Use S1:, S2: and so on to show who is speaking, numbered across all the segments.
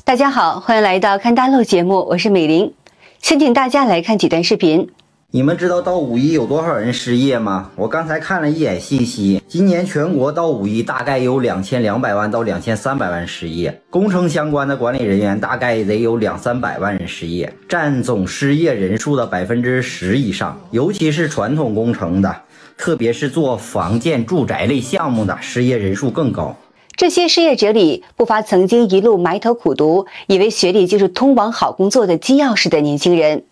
S1: 大家好，欢迎来到看大陆节目，我是美玲。先请大家来看几段视频。
S2: 你们知道到五一有多少人失业吗？我刚才看了一眼信息，今年全国到五一大概有2200万到2300万失业，工程相关的管理人员大概得有200-300万人失业，占总失业人数的10%以上，尤其是传统工程的，特别是做房建住宅类项目的，失业人数更高。
S1: 这些失业者里，不乏曾经一路埋头苦读，以为学历就是通往好工作的金钥匙的年轻人。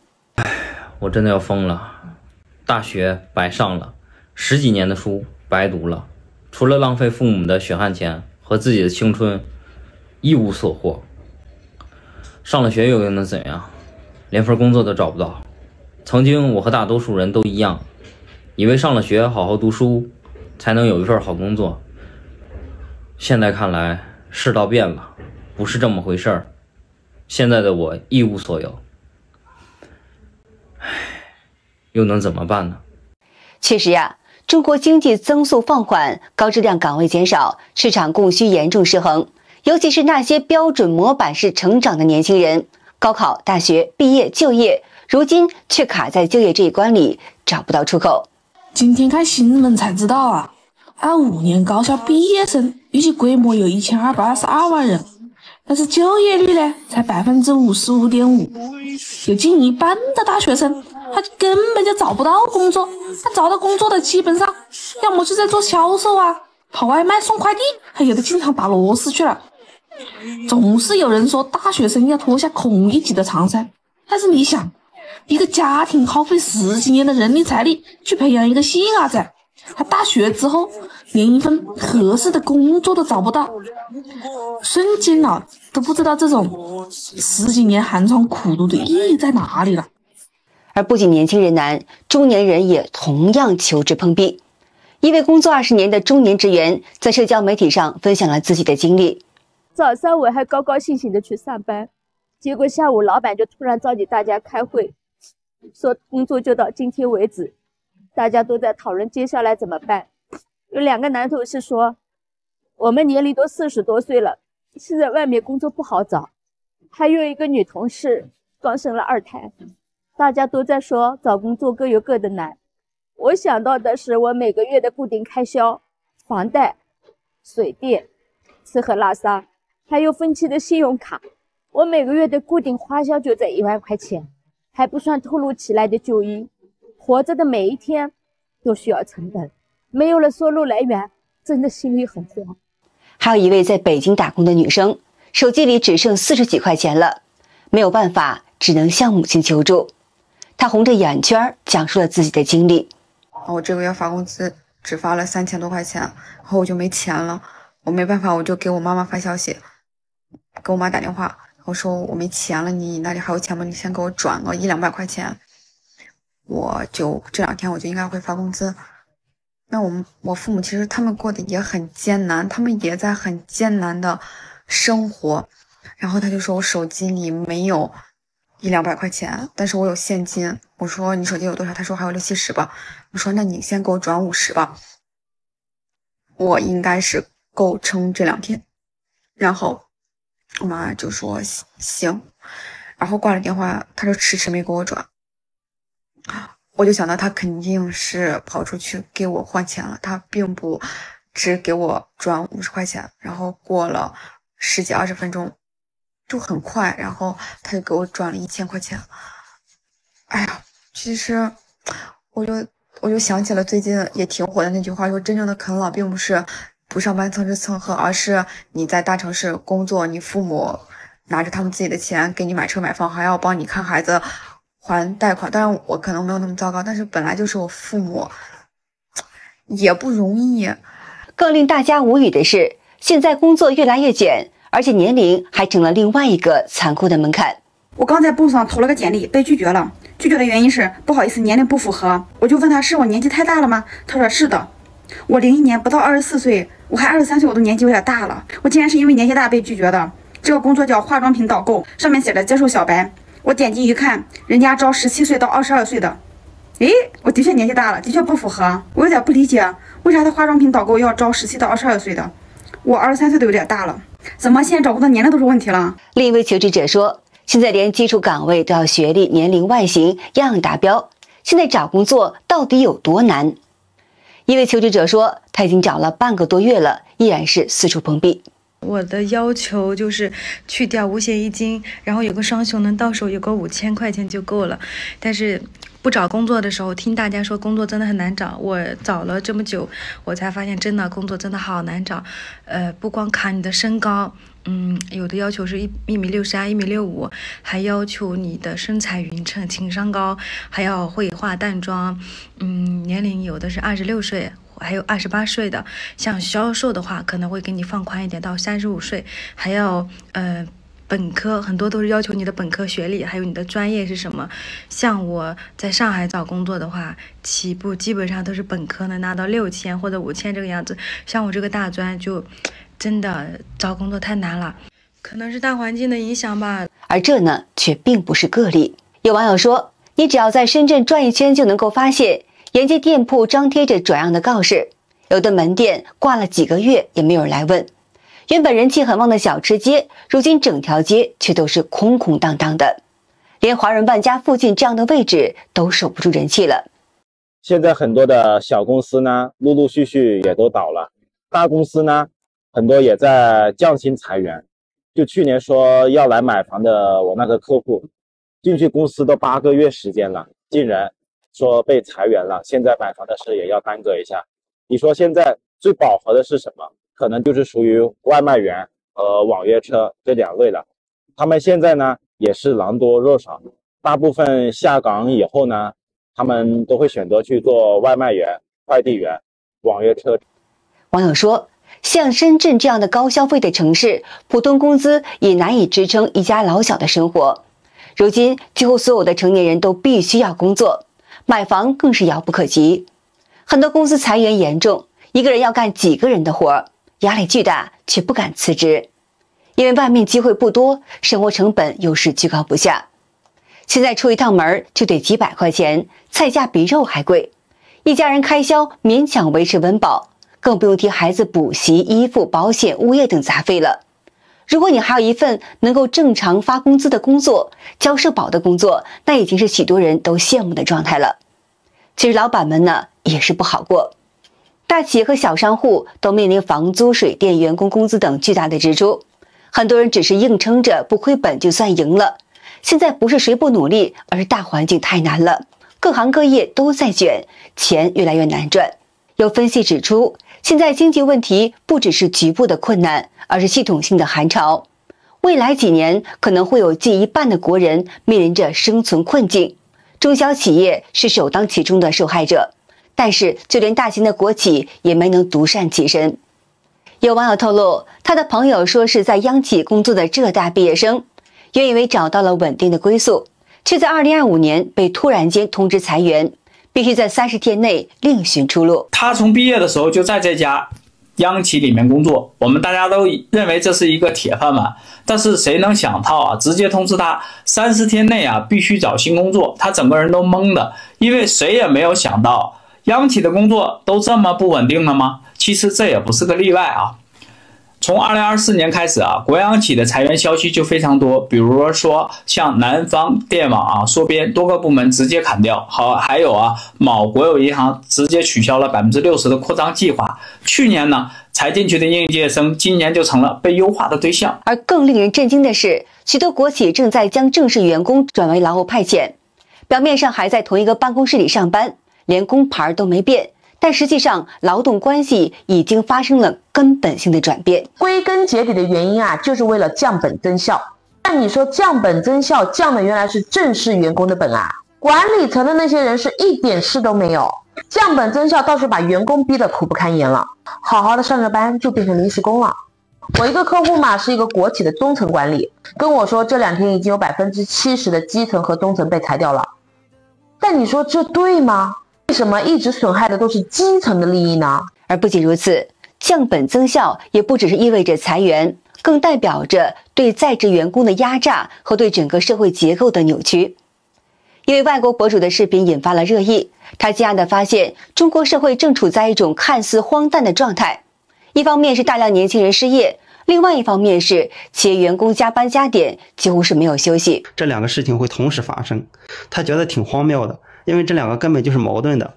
S3: 我真的要疯了，大学白上了，10几年的书白读了，除了浪费父母的血汗钱和自己的青春，一无所获。上了学又能怎样？连份工作都找不到。曾经我和大多数人都一样，以为上了学好好读书才能有一份好工作。现在看来世道变了，不是这么回事儿。现在的我一无所有，又能怎么办呢？
S1: 确实呀，中国经济增速放缓，高质量岗位减少，市场供需严重失衡。尤其是那些标准模板式成长的年轻人，高考、大学毕业就业，如今却卡在就业这一关里，找不到出口。
S4: 今天看新闻才知道啊，按5年高校毕业生预计规模有1222万人，但是就业率呢才55.5%，有近一半的大学生他根本就找不到工作，他找到工作的基本上要么是在做销售啊，跑外卖送快递，还有的经常打螺丝去了。总是有人说大学生要脱下孔乙己的长衫，但是你想，一个家庭耗费10几年的人力财力去培养一个细伢子，他大学之后连一份合适的工作都找不到，瞬间都不知道这种10几年寒窗苦读的意义在哪里了。
S1: 而不仅年轻人难，中年人也同样求职碰壁。一位工作20年的中年职员在社交媒体上分享了自己的经历。
S5: 早上我还高高兴兴的去上班，结果下午老板就突然召集大家开会，说工作就到今天为止。大家都在讨论接下来怎么办。有2个男同事说，我们年龄都40多岁了，现在外面工作不好找。还有一个女同事刚生了2胎。大家都在说找工作各有各的难。我想到的是我每个月的固定开销，房贷、水电、吃喝拉撒，还有分期的信用卡。我每个月的固定花销就在1万块钱，还不算突如其来的就医。活着的每一天都需要成本，没有了收入来源，真的心里很慌。
S1: 还有一位在北京打工的女生，手机里只剩40几块钱了，没有办法，只能向母亲求助。她红着眼圈讲述了自己的经历。
S6: 我这个月发工资只发了3000多块钱，然后我就没钱了，我没办法，我就给我妈妈发消息，给我妈打电话，我说我没钱了，你那里还有钱吗？你先给我转个100-200块钱，我就这2天我就应该会发工资。那我父母其实他们过得也很艰难，他们也在很艰难的生活。然后他就说我手机里没有100-200块钱，但是我有现金。我说你手机有多少？他说还有60-70吧。我说那你先给我转50吧，我应该是够撑这2天。然后我妈就说行，然后挂了电话，他就迟迟没给我转。我就想到他肯定是跑出去给我换钱了，他并不只给我转50块钱。然后过了10几20分钟就很快，然后他就给我转了1000块钱。哎呀，其实我就想起了最近也挺火的那句话，说真正的啃老并不是不上班蹭吃蹭喝，而是你在大城市工作，你父母拿着他们自己的钱给你买车买房，还要帮你看孩子还贷款。当然我可能没有那么糟糕，但是本来就是我父母也不容易。
S1: 更令大家无语的是，现在工作越来越卷，而且年龄还成了另外一个残酷的门槛。
S7: 我刚在部上投了个简历，被拒绝了。拒绝的原因是不好意思，年龄不符合。我就问他是我年纪太大了吗？他说是的。我01年不到24岁，我还23岁，我都年纪有点大了。我竟然是因为年纪大被拒绝的。这个工作叫化妆品导购，上面写着接受小白。我点击一看，人家招17岁到22岁的。诶，我的确年纪大了，的确不符合。我有点不理解，为啥他化妆品导购要招17到22岁的？我23岁都有点大了。怎么现在找工作年龄都是问题了？
S1: 另一位求职者说，现在连基础岗位都要学历、年龄、外形样样达标，现在找工作到底有多难？一位求职者说，他已经找了半个多月了，依然是四处碰壁。
S8: 我的要求就是去掉五险一金，然后有个双休能到手有个5000块钱就够了。但是不找工作的时候，听大家说工作真的很难找，我找了这么久，我才发现真的工作真的好难找。不光看你的身高，有的要求是1.63米、1.65米，还要求你的身材匀称、情商高，还要会化淡妆。年龄有的是26岁。还有28岁的，像销售的话，可能会给你放宽一点，到35岁，还要本科，很多都是要求你的本科学历，还有你的专业是什么。像我在上海找工作的话，起步基本上都是本科能拿到6000或者5000这个样子。像我这个大专就真的找工作太难了，可能是大环境的影响吧。
S1: 而这呢，却并不是个例。有网友说，你只要在深圳转一圈就能够发现。沿街店铺张贴着转让的告示，有的门店挂了几个月也没有人来问。原本人气很旺的小吃街，如今整条街却都是空空荡荡的，连华润万家附近这样的位置都守不住人气了。
S9: 现在很多的小公司呢，陆陆续续也都倒了，大公司呢，很多也在降薪裁员。就去年说要来买房的我那个客户，进去公司都8个月时间了，竟然说被裁员了，现在买房的事也要耽搁一下。你说现在最饱和的是什么？可能就是属于外卖员和网约车这2类了。他们现在呢也是狼多肉少，大部分下岗以后呢，他们都会选择去做外卖员、快递员、网约车。
S1: 网友说，像深圳这样的高消费的城市，普通工资也难以支撑一家老小的生活。如今几乎所有的成年人都必须要工作，买房更是遥不可及，很多公司裁员严重，一个人要干几个人的活，压力巨大，却不敢辞职，因为外面机会不多，生活成本又是居高不下。现在出一趟门就得几百块钱，菜价比肉还贵，一家人开销勉强维持温饱，更不用提孩子补习、衣服、保险、物业等杂费了。如果你还有一份能够正常发工资的工作，交社保的工作，那已经是许多人都羡慕的状态了。其实老板们呢也是不好过，大企业和小商户都面临房租、水电、员工工资等巨大的支出，很多人只是硬撑着不亏本就算赢了。现在不是谁不努力，而是大环境太难了，各行各业都在卷，钱越来越难赚。有分析指出，现在经济问题不只是局部的困难，而是系统性的寒潮。未来几年可能会有近1半的国人面临着生存困境，中小企业是首当其冲的受害者，但是就连大型的国企也没能独善其身。有网友透露，他的朋友说是在央企工作的浙大毕业生，原以为找到了稳定的归宿，却在2025年被突然间通知裁员，必须在30天内另寻出路。
S10: 他从毕业的时候就在这家央企里面工作，我们大家都认为这是一个铁饭碗，但是谁能想到啊，直接通知他30天内啊必须找新工作，他整个人都懵的，因为谁也没有想到央企的工作都这么不稳定了吗？其实这也不是个例外啊。从2024年开始啊，国央企的裁员消息就非常多，比如说像南方电网啊、缩编多个部门直接砍掉，还有啊某国有银行直接取消了60%的扩张计划。去年呢裁进去的应届生，今年就成了被优化的对象。
S1: 而更令人震惊的是，许多国企正在将正式员工转为劳务派遣，表面上还在同一个办公室里上班，连工牌都没变。但实际上，劳动关系已经发生了根本性的转变。
S11: 归根结底的原因啊，就是为了降本增效。但你说降本增效，降的原来是正式员工的本啊，管理层的那些人是一点事都没有。降本增效倒是把员工逼得苦不堪言了，好好的上着班就变成临时工了。我一个客户嘛，是一个国企的中层管理，跟我说这2天已经有70%的基层和中层被裁掉了。但你说这对吗？为什么一直损害的都是基层的利益呢？
S1: 而不仅如此，降本增效也不只是意味着裁员，更代表着对在职员工的压榨和对整个社会结构的扭曲。一位外国博主的视频引发了热议，他惊讶地发现，中国社会正处在一种看似荒诞的状态。一方面是大量年轻人失业，另外一方面是企业员工加班加点几乎是没有休息。
S12: 这两个事情会同时发生，他觉得挺荒谬的，因为这两个根本就是矛盾的。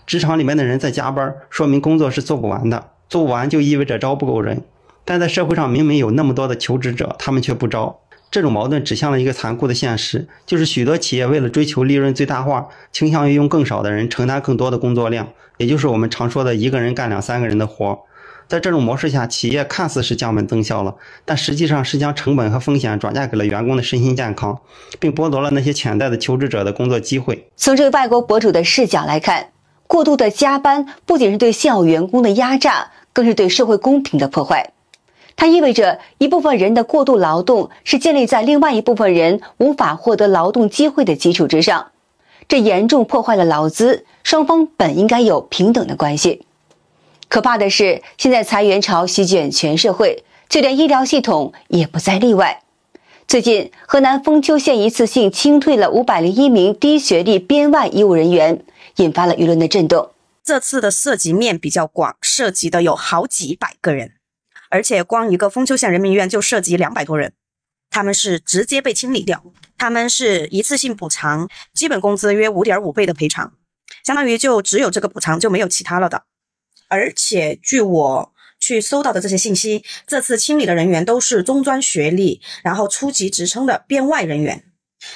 S12: 职场里面的人在加班，说明工作是做不完的，做不完就意味着招不够人。但在社会上明明有那么多的求职者，他们却不招。这种矛盾指向了一个残酷的现实，就是许多企业为了追求利润最大化，倾向于用更少的人承担更多的工作量，也就是我们常说的一个人干2、3个人的活。在这种模式下，企业看似是降本增效了，但实际上是将成本和风险转嫁给了员工的身心健康，并剥夺了那些潜在的求职者的工作机会。
S1: 从这个外国博主的视角来看，过度的加班不仅是对现有员工的压榨，更是对社会公平的破坏。它意味着一部分人的过度劳动是建立在另外一部分人无法获得劳动机会的基础之上，这严重破坏了劳资，双方本应该有平等的关系。可怕的是，现在裁员潮席卷全社会，就连医疗系统也不再例外。最近，河南封丘县一次性清退了501名低学历编外医务人员，引发了舆论的震动。
S13: 这次的涉及面比较广，涉及的有好几百个人，而且光一个封丘县人民医院就涉及200多人，他们是直接被清理掉，他们是一次性补偿，基本工资约 5.5 倍的赔偿，相当于就只有这个补偿，就没有其他了的。而且据我去搜到的这些信息，这次清理的人员都是中专学历，然后初级职称的编外人员。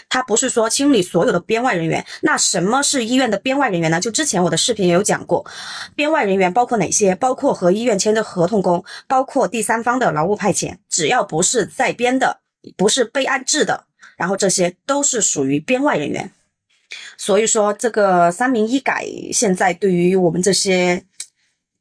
S13: 他不是说清理所有的编外人员。那什么是医院的编外人员呢？就之前我的视频也有讲过，编外人员包括哪些？包括和医院签的合同工，包括第三方的劳务派遣，只要不是在编的，不是备案制的，然后这些都是属于编外人员。所以说这个3名医改现在对于我们这些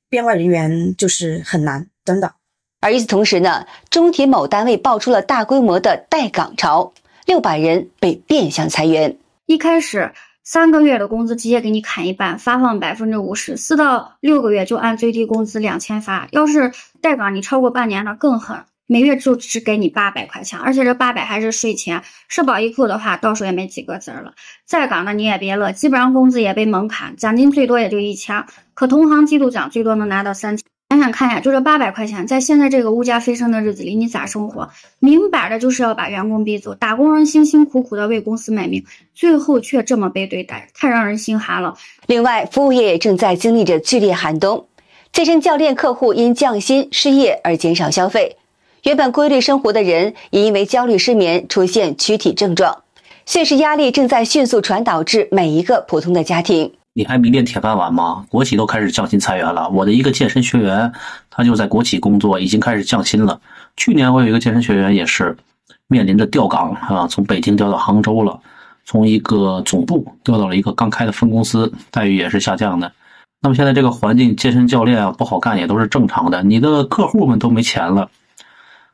S13: 编外人员就是很难，真的。
S1: 而与此同时呢，中铁某单位爆出了大规模的待岗潮，600人被变相裁员。
S14: 一开始3个月的工资直接给你砍一半，发放50%，4到6个月就按最低工资2000发。要是待岗你超过半年的更狠，每月就只给你800块钱，而且这800还是税前，社保一扣的话，到手也没几个子了。在岗的你也别乐，基本上工资也被猛砍，奖金最多也就1000，可同行季度奖最多能拿到3000。想想看呀，就这800块钱，在现在这个物价飞升的日子里，你咋生活？明摆着就是要把员工逼走，打工人辛辛苦苦的为公司卖命，最后却这么被对待，太让人心寒了。
S1: 另外，服务业也正在经历着剧烈寒冬，健身教练客户因降薪失业而减少消费，原本规律生活的人也因为焦虑失眠出现躯体症状，现实压力正在迅速传导至每一个普通的家庭。
S15: 你还迷恋铁饭碗吗？国企都开始降薪裁员了。我的一个健身学员，他就在国企工作，已经开始降薪了。去年我有一个健身学员也是面临着调岗啊，从北京调到杭州了，从一个总部调到了一个刚开的分公司，待遇也是下降的。那么现在这个环境，健身教练啊不好干也都是正常的，你的客户们都没钱了，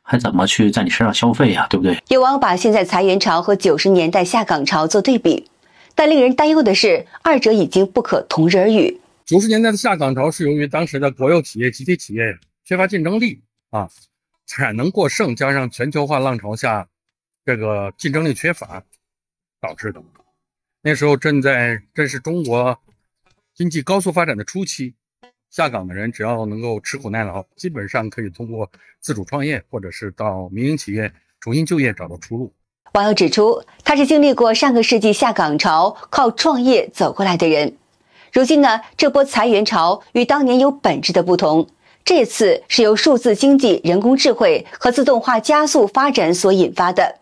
S15: 还怎么去在你身上消费呀，对不对？
S1: 有网友把现在裁员潮和90年代下岗潮做对比，但令人担忧的是，二者已经不可同日而语。
S16: 90年代的下岗潮是由于当时的国有企业、集体企业缺乏竞争力啊，产能过剩，加上全球化浪潮下这个竞争力缺乏导致的。那时候正是中国经济高速发展的初期，下岗的人只要能够吃苦耐劳，基本上可以通过自主创业或者是到民营企业重新就业找到出路。
S1: 网友指出，他是经历过上个世纪下岗潮，靠创业走过来的人。如今呢，这波裁员潮与当年有本质的不同，这次是由数字经济、人工智慧和自动化加速发展所引发的，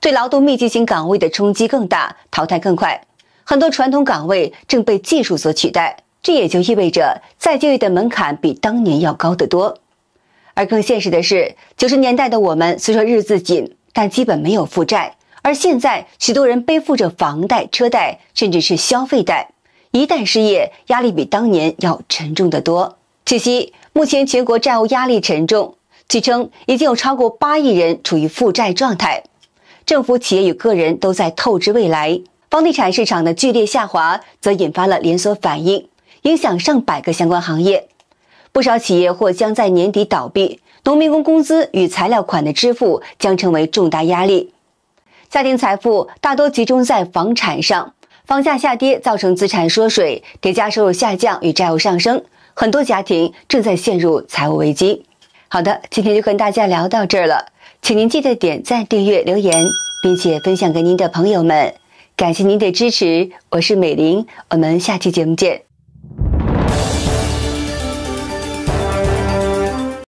S1: 对劳动密集型岗位的冲击更大，淘汰更快。很多传统岗位正被技术所取代，这也就意味着再就业的门槛比当年要高得多。而更现实的是，90年代的我们虽说日子紧，但基本没有负债，而现在许多人背负着房贷、车贷，甚至是消费贷，一旦失业，压力比当年要沉重得多。据悉，目前全国债务压力沉重，据称已经有超过8亿人处于负债状态，政府、企业与个人都在透支未来。房地产市场的剧烈下滑则引发了连锁反应，影响上百个相关行业，不少企业或将在年底倒闭，农民工工资与材料款的支付将成为重大压力。家庭财富大多集中在房产上，房价下跌造成资产缩水，叠加收入下降与债务上升，很多家庭正在陷入财务危机。好的，今天就跟大家聊到这儿了，请您记得点赞、订阅、留言，并且分享给您的朋友们。感谢您的支持，我是美玲，我们下期节目见。